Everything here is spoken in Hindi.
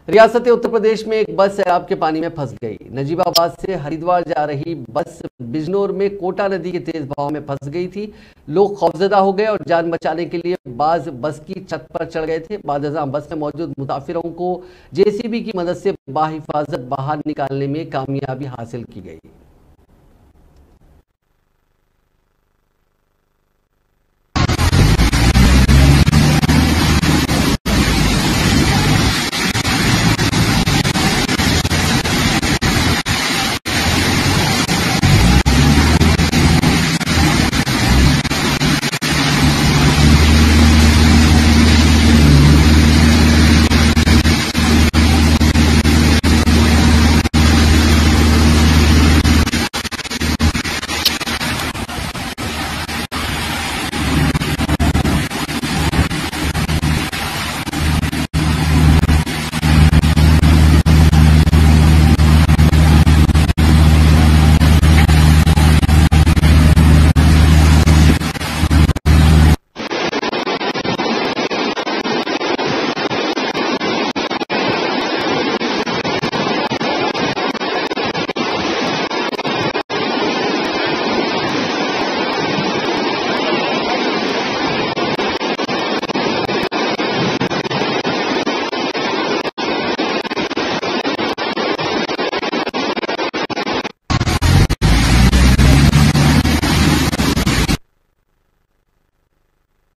रियासत उत्तर प्रदेश में एक बस सैलाब के पानी में फंस गई। नजीबाबाद से हरिद्वार जा रही बस बिजनौर में कोटा नदी के तेज बहाव में फंस गई थी। लोग खौफजदा हो गए और जान बचाने के लिए बाज बस की छत पर चढ़ गए थे। बादशाह बस में मौजूद मुसाफिरों को जेसीबी की मदद से बाहिफाजत बाहर निकालने में कामयाबी हासिल की गई।